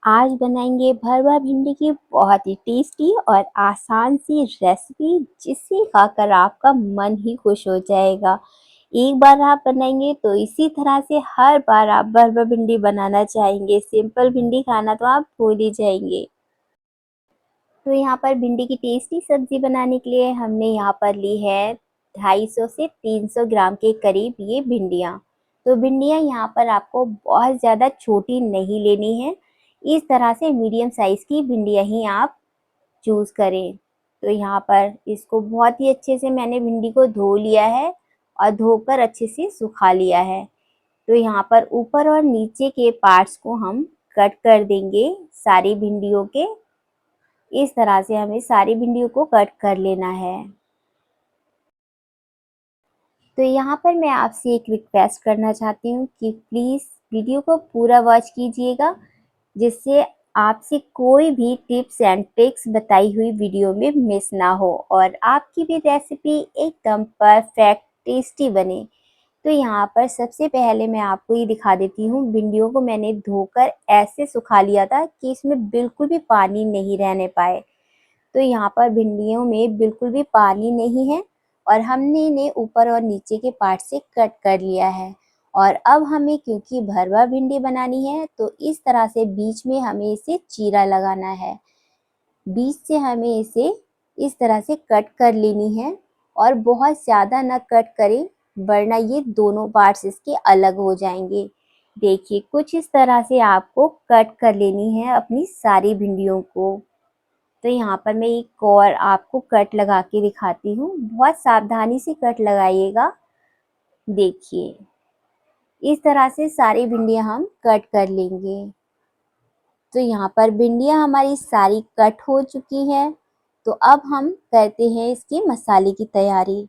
आज बनाएंगे भरवा भिंडी की बहुत ही टेस्टी और आसान सी रेसिपी, जिसे खाकर आपका मन ही खुश हो जाएगा। एक बार आप बनाएंगे तो इसी तरह से हर बार आप भरवा भिंडी बनाना चाहेंगे। सिंपल भिंडी खाना तो आप भूल ही जाएंगे। तो यहाँ पर भिंडी की टेस्टी सब्जी बनाने के लिए हमने यहाँ पर ली है 250 से 300 ग्राम के करीब ये भिंडियाँ। तो भिंडियाँ यहाँ पर आपको बहुत ज़्यादा छोटी नहीं लेनी है। इस तरह से मीडियम साइज़ की भिंडियाँ ही आप चूज़ करें। तो यहाँ पर इसको बहुत ही अच्छे से मैंने भिंडी को धो लिया है और धोकर अच्छे से सुखा लिया है। तो यहाँ पर ऊपर और नीचे के पार्ट्स को हम कट कर देंगे सारी भिंडियों के। इस तरह से हमें सारी भिंडियों को कट कर लेना है। तो यहाँ पर मैं आपसे एक रिक्वेस्ट करना चाहती हूँ कि प्लीज़ वीडियो को पूरा वॉच कीजिएगा, जिससे आपसे कोई भी टिप्स एंड ट्रिक्स बताई हुई वीडियो में मिस ना हो और आपकी भी रेसिपी एकदम परफेक्ट टेस्टी बने। तो यहाँ पर सबसे पहले मैं आपको ये दिखा देती हूँ, भिंडियों को मैंने धोकर ऐसे सुखा लिया था कि इसमें बिल्कुल भी पानी नहीं रहने पाए। तो यहाँ पर भिंडियों में बिल्कुल भी पानी नहीं है और हमने इन्हें ऊपर और नीचे के पार्ट से कट कर लिया है। और अब हमें, क्योंकि भरवा भिंडी बनानी है, तो इस तरह से बीच में हमें इसे चीरा लगाना है। बीच से हमें इसे इस तरह से कट कर लेनी है और बहुत ज़्यादा न कट करें, वरना ये दोनों पार्ट्स इसके अलग हो जाएंगे। देखिए, कुछ इस तरह से आपको कट कर लेनी है अपनी सारी भिंडियों को। तो यहाँ पर मैं एक और आपको कट लगा के दिखाती हूँ। बहुत सावधानी से कट लगाइएगा। देखिए, इस तरह से सारी भिंडियाँ हम कट कर लेंगे। तो यहाँ पर भिंडियाँ हमारी सारी कट हो चुकी हैं। तो अब हम करते हैं इसके मसाले की तैयारी।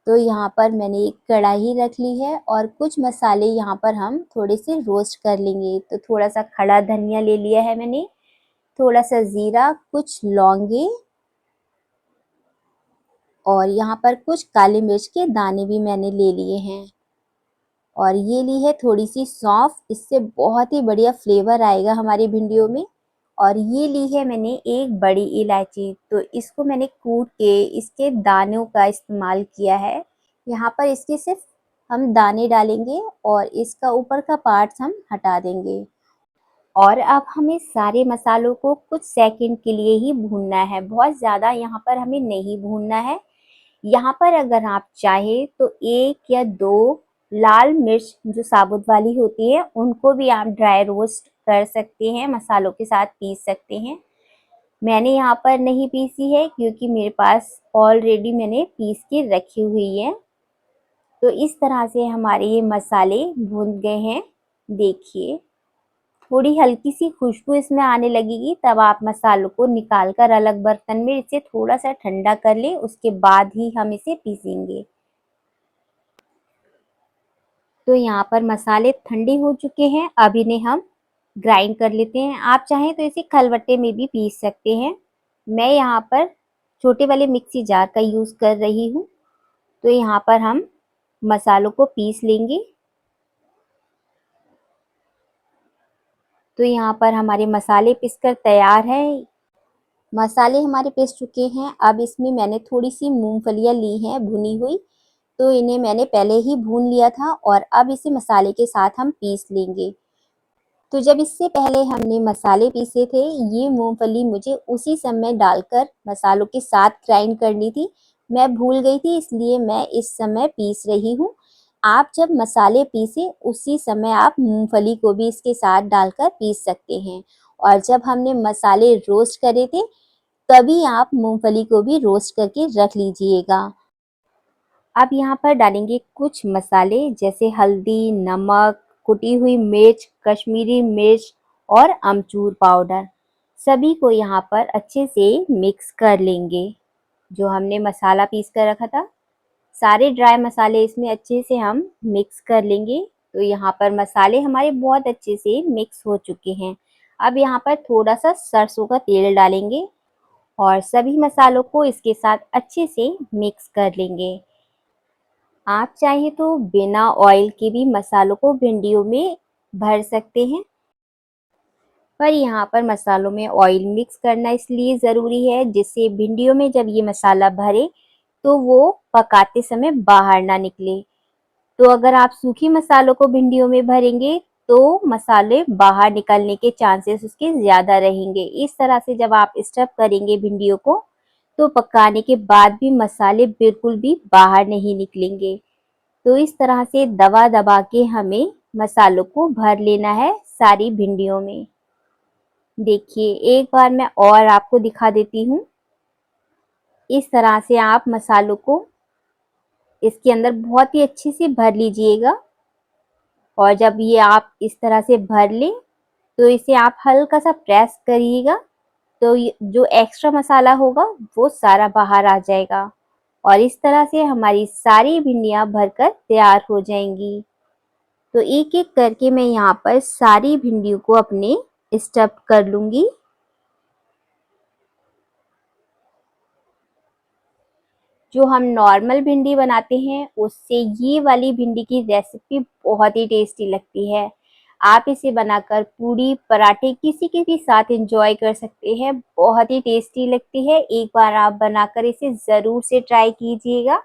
तो यहाँ पर मैंने एक कढ़ाई रख ली है और कुछ मसाले यहाँ पर हम थोड़े से रोस्ट कर लेंगे। तो थोड़ा सा खड़ा धनिया ले लिया है मैंने, थोड़ा सा जीरा, कुछ लौंगे और यहाँ पर कुछ काली मिर्च के दाने भी मैंने ले लिए हैं। और ये ली है थोड़ी सी सौंफ, इससे बहुत ही बढ़िया फ्लेवर आएगा हमारी भिंडियों में। और ये ली है मैंने एक बड़ी इलायची, तो इसको मैंने कूट के इसके दानों का इस्तेमाल किया है। यहाँ पर इसके सिर्फ हम दाने डालेंगे और इसका ऊपर का पार्ट्स हम हटा देंगे। और अब हमें सारे मसालों को कुछ सेकंड के लिए ही भूनना है, बहुत ज़्यादा यहाँ पर हमें नहीं भूनना है। यहाँ पर अगर आप चाहे तो 1 या 2 लाल मिर्च जो साबुत वाली होती है, उनको भी आप ड्राई रोस्ट कर सकते हैं, मसालों के साथ पीस सकते हैं। मैंने यहाँ पर नहीं पीसी है क्योंकि मेरे पास ऑलरेडी मैंने पीस के रखी हुई है। तो इस तरह से हमारे ये मसाले भून गए हैं। देखिए, थोड़ी हल्की सी खुशबू इसमें आने लगेगी, तब आप मसालों को निकाल कर अलग बर्तन में इसे थोड़ा सा ठंडा कर लें, उसके बाद ही हम इसे पीसेंगे। तो यहाँ पर मसाले ठंडे हो चुके हैं, अब इन्हें हम ग्राइंड कर लेते हैं। आप चाहें तो इसे खलबट्टे में भी पीस सकते हैं। मैं यहाँ पर छोटे वाले मिक्सी जार का यूज़ कर रही हूँ। तो यहाँ पर हम मसालों को पीस लेंगे। तो यहाँ पर हमारे मसाले पीसकर तैयार है। मसाले हमारे पीस चुके हैं। अब इसमें मैंने थोड़ी सी मूंगफलियाँ ली हैं भुनी हुई, तो इन्हें मैंने पहले ही भून लिया था और अब इसे मसाले के साथ हम पीस लेंगे। तो जब इससे पहले हमने मसाले पीसे थे, ये मूंगफली मुझे उसी समय डालकर मसालों के साथ ग्राइंड करनी थी। मैं भूल गई थी, इसलिए मैं इस समय पीस रही हूँ। आप जब मसाले पीसे उसी समय आप मूंगफली को भी इसके साथ डालकर पीस सकते हैं। और जब हमने मसाले रोस्ट करे थे, तभी आप मूंगफली को भी रोस्ट करके रख लीजिएगा। अब यहाँ पर डालेंगे कुछ मसाले, जैसे हल्दी, नमक, कुटी हुई मिर्च, कश्मीरी मिर्च और अमचूर पाउडर। सभी को यहाँ पर अच्छे से मिक्स कर लेंगे। जो हमने मसाला पीस कर रखा था, सारे ड्राई मसाले इसमें अच्छे से हम मिक्स कर लेंगे। तो यहाँ पर मसाले हमारे बहुत अच्छे से मिक्स हो चुके हैं। अब यहाँ पर थोड़ा सा सरसों का तेल डालेंगे और सभी मसालों को इसके साथ अच्छे से मिक्स कर लेंगे। आप चाहे तो बिना ऑयल के भी मसालों को भिंडियों में भर सकते हैं, पर यहाँ पर मसालों में ऑयल मिक्स करना इसलिए ज़रूरी है जिससे भिंडियों में जब ये मसाला भरे तो वो पकाते समय बाहर ना निकले। तो अगर आप सूखी मसालों को भिंडियों में भरेंगे तो मसाले बाहर निकलने के चांसेस उसके ज़्यादा रहेंगे। इस तरह से जब आप स्टफ करेंगे भिंडियों को तो पकाने के बाद भी मसाले बिल्कुल भी बाहर नहीं निकलेंगे। तो इस तरह से दबा दबा के हमें मसालों को भर लेना है सारी भिंडियों में। देखिए एक बार मैं और आपको दिखा देती हूँ। इस तरह से आप मसालों को इसके अंदर बहुत ही अच्छे से भर लीजिएगा और जब ये आप इस तरह से भर लें तो इसे आप हल्का सा प्रेस करिएगा तो जो एक्स्ट्रा मसाला होगा वो सारा बाहर आ जाएगा और इस तरह से हमारी सारी भिंडियाँ भरकर तैयार हो जाएंगी। तो एक एक करके मैं यहाँ पर सारी भिंडियों को अपने स्टफ कर लूंगी। जो हम नॉर्मल भिंडी बनाते हैं उससे ये वाली भिंडी की रेसिपी बहुत ही टेस्टी लगती है। आप इसे बनाकर पूरी पराठे किसी के भी साथ एंजॉय कर सकते हैं। बहुत ही टेस्टी लगती है। एक बार आप बनाकर इसे ज़रूर से ट्राई कीजिएगा।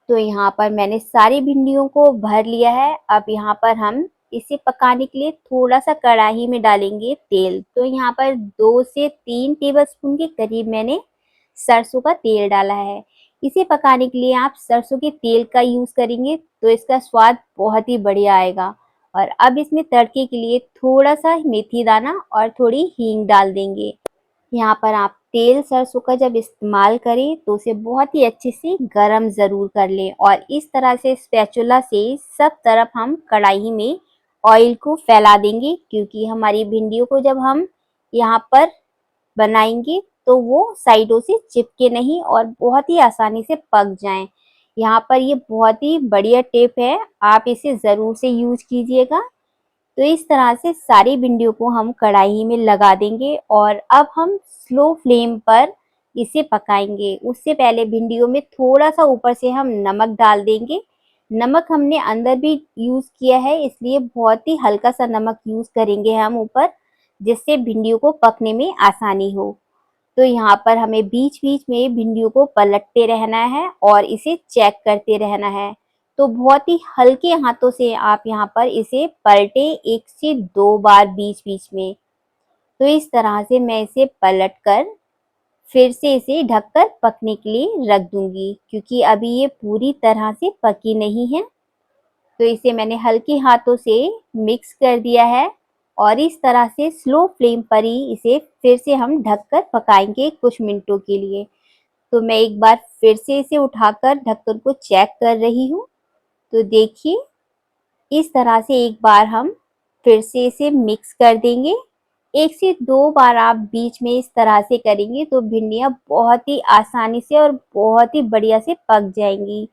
तो यहाँ पर मैंने सारी भिंडियों को भर लिया है। अब यहाँ पर हम इसे पकाने के लिए थोड़ा सा कढ़ाई में डालेंगे तेल। तो यहाँ पर 2 से 3 टेबलस्पून के करीब मैंने सरसों का तेल डाला है। इसे पकाने के लिए आप सरसों के तेल का यूज़ करेंगे तो इसका स्वाद बहुत ही बढ़िया आएगा। और अब इसमें तड़के के लिए थोड़ा सा मेथी दाना और थोड़ी हींग डाल देंगे। यहाँ पर आप तेल सरसों का जब इस्तेमाल करें तो उसे बहुत ही अच्छे से गरम ज़रूर कर लें और इस तरह से स्पैचुला से सब तरफ हम कढ़ाई में ऑयल को फैला देंगे क्योंकि हमारी भिंडियों को जब हम यहाँ पर बनाएंगे तो वो साइडों से चिपके नहीं और बहुत ही आसानी से पक जाएं। यहाँ पर ये बहुत ही बढ़िया टिप है, आप इसे ज़रूर से यूज कीजिएगा। तो इस तरह से सारी भिंडियों को हम कढ़ाई में लगा देंगे और अब हम स्लो फ्लेम पर इसे पकाएंगे। उससे पहले भिंडियों में थोड़ा सा ऊपर से हम नमक डाल देंगे। नमक हमने अंदर भी यूज़ किया है इसलिए बहुत ही हल्का सा नमक यूज़ करेंगे हम ऊपर, जिससे भिंडियों को पकने में आसानी हो। तो यहाँ पर हमें बीच-बीच में भिंडियों को पलटते रहना है और इसे चेक करते रहना है। तो बहुत ही हल्के हाथों से आप यहाँ पर इसे पलटे 1 से 2 बार बीच-बीच में। तो इस तरह से मैं इसे पलटकर फिर से इसे ढककर पकने के लिए रख दूंगी क्योंकि अभी ये पूरी तरह से पकी नहीं है। तो इसे मैंने हल्के हाथों से मिक्स कर दिया है और इस तरह से स्लो फ्लेम पर ही इसे फिर से हम ढककर पकाएंगे कुछ मिनटों के लिए। तो मैं एक बार फिर से इसे उठाकर ढक्कन को चेक कर रही हूँ। तो देखिए इस तरह से एक बार हम फिर से इसे मिक्स कर देंगे। 1 से 2 बार आप बीच में इस तरह से करेंगे तो भिंडियाँ बहुत ही आसानी से और बहुत ही बढ़िया से पक जाएंगी।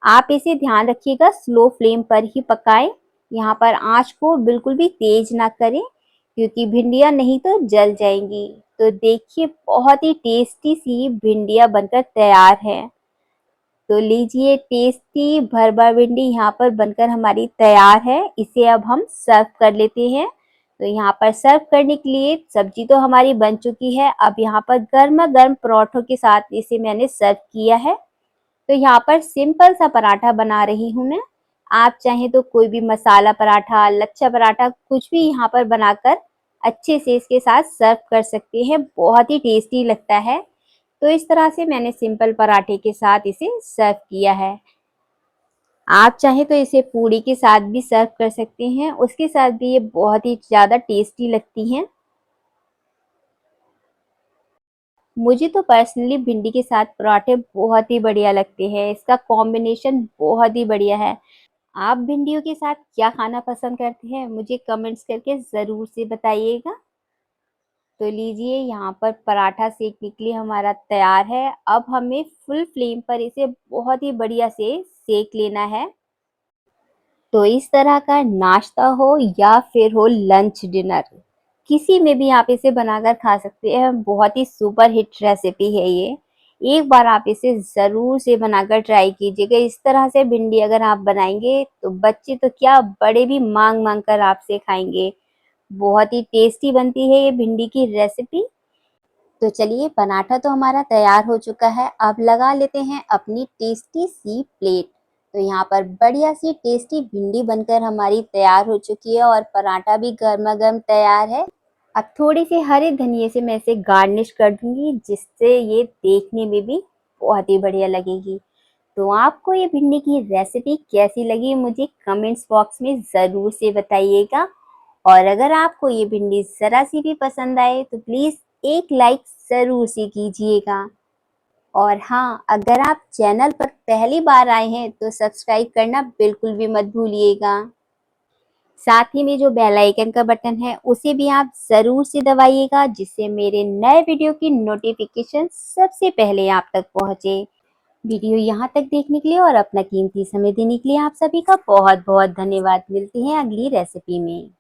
आप इसे ध्यान रखिएगा स्लो फ्लेम पर ही पकाएं। यहाँ पर आंच को बिल्कुल भी तेज ना करें क्योंकि भिंडियाँ नहीं तो जल जाएंगी। तो देखिए बहुत ही टेस्टी सी भिंडियाँ बनकर तैयार है। तो लीजिए टेस्टी भरवा भिंडी यहाँ पर बनकर हमारी तैयार है। इसे अब हम सर्व कर लेते हैं। तो यहाँ पर सर्व करने के लिए सब्जी तो हमारी बन चुकी है। अब यहाँ पर गर्मा गर्म पराठों के साथ इसे मैंने सर्व किया है। तो यहाँ पर सिंपल सा पराठा बना रही हूँ मैं। आप चाहें तो कोई भी मसाला पराठा, लच्छा पराठा कुछ भी यहाँ पर बनाकर अच्छे से इसके साथ सर्व कर सकते हैं। बहुत ही टेस्टी लगता है। तो इस तरह से मैंने सिंपल पराठे के साथ इसे सर्व किया है। आप चाहें तो इसे पूड़ी के साथ भी सर्व कर सकते हैं, उसके साथ भी ये बहुत ही ज़्यादा टेस्टी लगती हैं। मुझे तो पर्सनली भिंडी के साथ पराठे बहुत ही बढ़िया लगते हैं। इसका कॉम्बिनेशन बहुत ही बढ़िया है। आप भिंडियों के साथ क्या खाना पसंद करते हैं मुझे कमेंट्स करके ज़रूर से बताइएगा। तो लीजिए यहाँ पर पराठा सेकने के लिए हमारा तैयार है। अब हमें फुल फ्लेम पर इसे बहुत ही बढ़िया से सेक लेना है। तो इस तरह का नाश्ता हो या फिर हो लंच डिनर, किसी में भी आप इसे बनाकर खा सकते हैं। बहुत ही सुपर हिट रेसिपी है ये। एक बार आप इसे ज़रूर से बनाकर ट्राई कीजिएगा। इस तरह से भिंडी अगर आप बनाएंगे तो बच्चे तो क्या बड़े भी मांग मांग कर आपसे खाएंगे। बहुत ही टेस्टी बनती है ये भिंडी की रेसिपी। तो चलिए, पराठा तो हमारा तैयार हो चुका है। अब लगा लेते हैं अपनी टेस्टी सी प्लेट। तो यहाँ पर बढ़िया सी टेस्टी भिंडी बनकर हमारी तैयार हो चुकी है और पराठा भी गर्मा गर्म तैयार है। अब थोड़ी सी हरे धनिए से मैं इसे गार्निश कर दूंगी, जिससे ये देखने में भी बहुत ही बढ़िया लगेगी। तो आपको ये भिंडी की रेसिपी कैसी लगी, मुझे कमेंट्स बॉक्स में ज़रूर से बताइएगा। और अगर आपको ये भिंडी ज़रा सी भी पसंद आए तो प्लीज़ एक लाइक ज़रूर से कीजिएगा। और हाँ, अगर आप चैनल पर पहली बार आए हैं तो सब्सक्राइब करना बिल्कुल भी मत भूलिएगा। साथ ही में जो बेल आइकन का बटन है उसे भी आप ज़रूर से दबाइएगा, जिससे मेरे नए वीडियो की नोटिफिकेशन सबसे पहले आप तक पहुंचे। वीडियो यहाँ तक देखने के लिए और अपना कीमती समय देने के लिए आप सभी का बहुत बहुत धन्यवाद। मिलते हैं अगली रेसिपी में।